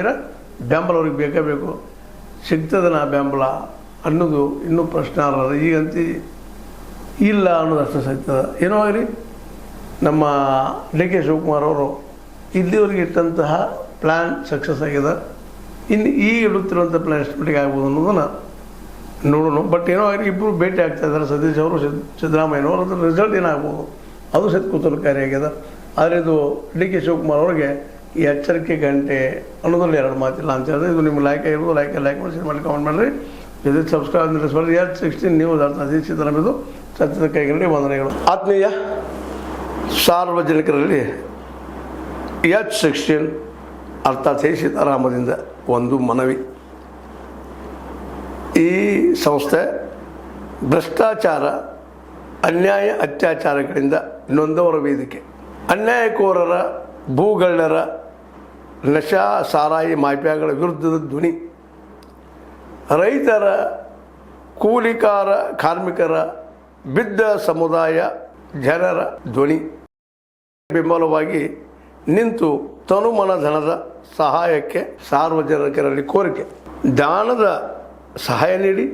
ಸಾವಿರ ಬೆಂಬಲ ಅವ್ರಿಗೆ ಬೇಕೇ ಬೇಕು. ಸಿಗ್ತದೆ ನಾ ಬೆಂಬಲ ಅನ್ನೋದು ಇನ್ನೂ ಪ್ರಶ್ನಾರ್ಹ. ಈಗಂತೂ ಇಲ್ಲ ಅನ್ನೋದಷ್ಟು ಸಿಗ್ತದೆ. ಏನೋ ಆಗಲಿ, ನಮ್ಮ ಡಿ ಕೆ ಶಿವಕುಮಾರ್ ಅವರು ಇಲ್ಲಿವರೆಗೆ ಇಟ್ಟಂತಹ ಪ್ಲ್ಯಾನ್ ಸಕ್ಸಸ್ ಆಗಿದೆ. ಇನ್ನು ಈಗ ಇಡುತ್ತಿರುವಂಥ ಪ್ಲ್ಯಾನ್ ಎಷ್ಟು ಮಟ್ಟಿಗೆ ಆಗ್ಬೋದು ಅನ್ನೋದನ್ನು ನೋಡೋಣ. ಬಟ್ ಏನೋ ಆಗಲಿ, ಇಬ್ಬರು ಭೇಟಿ ಆಗ್ತಾ ಇದ್ದಾರೆ, ಸತೀಶ್ ಅವರು ಸಿದ್ದರಾಮಯ್ಯನವರು. ಅದ್ರ ರಿಸಲ್ಟ್ ಏನಾಗ್ಬೋದು ಅದು ಸಹಿತ ಕುತೂಹಲಕಾರಿಯಾಗಿದೆ. ಆದರೆ ಇದು ಡಿ ಕೆ ಶಿವಕುಮಾರ್ ಅವರಿಗೆ ಈ ಎಚ್ಚರಿಕೆ ಗಂಟೆ ಅನ್ನೋದ್ರಲ್ಲಿ ಎರಡು ಮಾತಿಲ್ಲ ಅಂತ ಹೇಳಿದ್ರೆ, ಇದು ನಿಮ್ಮ ಲೈಕ್ ಆಗಿರ್ಬೋದು. ಲೈಕ್ ಮಾಡಿ, ಶೇರ್ ಮಾಡಿ, ಕಮೆಂಟ್ ಮಾಡಿರಿ. ಜೊತೆ ಸಬ್ಸ್ಕ್ರೈಬ್ ನಿಲ್ಲಿಸಬಾರ್ದು. H16 ನ್ಯೂಸ್ ಅಸತೀಶ್ ಸಿದ್ದರಾಮಯ್ಯದು ಸತ್ಯದ ಕೈಗಳಲ್ಲಿ ವಂದನೆಗಳು. ಆತ್ಮೀಯ ಸಾರ್ವಜನಿಕರಲ್ಲಿ H16 ಅರ್ಥಾತ್ ಸೀತಾರಾಮದಿಂದ ಒಂದು ಮನವಿ. ಈ ಸಂಸ್ಥೆ ಭ್ರಷ್ಟಾಚಾರ, ಅನ್ಯಾಯ, ಅತ್ಯಾಚಾರಗಳಿಂದ ನೊಂದವರ ವೇದಿಕೆ. ಅನ್ಯಾಯಕೋರರ, ಭೂಗಳ್ಳರ, ನಶಾ ಸಾರಾಯಿ ಮಾಫಿಯಾಗಳ ವಿರುದ್ಧದ ಧ್ವನಿ. ರೈತರ, ಕೂಲಿಕಾರ, ಕಾರ್ಮಿಕರ, ಬಿದ್ದ ಸಮುದಾಯ ಜನರ ಧ್ವನಿ. ಬೆಂಬಲವಾಗಿ ನಿಂತು ತನುಮನ ಧನದ ಸಹಾಯಕ್ಕೆ ಸಾರ್ವಜನಿಕರಲ್ಲಿ ಕೋರಿಕೆ. ದಾನದ ಸಹಾಯ ನೀಡಿ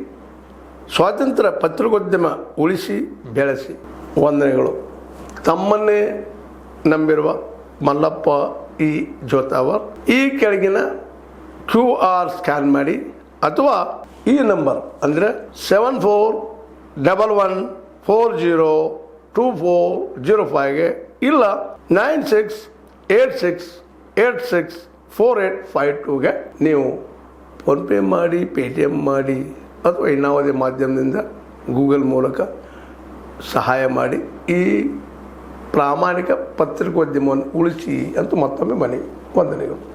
ಸ್ವಾತಂತ್ರ್ಯ ಪತ್ರಿಕೋದ್ಯಮ ಉಳಿಸಿ ಬೆಳೆಸಿ. ವಂದನೆಗಳು. ತಮ್ಮನ್ನೇ ನಂಬಿರುವ ಮಲ್ಲಪ್ಪ ಇ ಜೋತಾವರ್. ಈ ಕೆಳಗಿನ QR ಸ್ಕ್ಯಾನ್ ಮಾಡಿ ಅಥವಾ ಈ ನಂಬರ್ ಅಂದರೆ 7411402405ಗೆ ಇಲ್ಲ 9686864852ಗೆ ನೀವು ಫೋನ್ಪೇ ಮಾಡಿ, Paytm ಮಾಡಿ ಅಥವಾ ಇನ್ನಾವುದೇ ಮಾಧ್ಯಮದಿಂದ ಗೂಗಲ್ ಮೂಲಕ ಸಹಾಯ ಮಾಡಿ ಈ ಪ್ರಾಮಾಣಿಕ ಪತ್ರಿಕೋದ್ಯಮವನ್ನು ಉಳಿಸಿ ಅಂತ ಮತ್ತೊಮ್ಮೆ ಮನವಿ. ವಂದನೆಗಳು.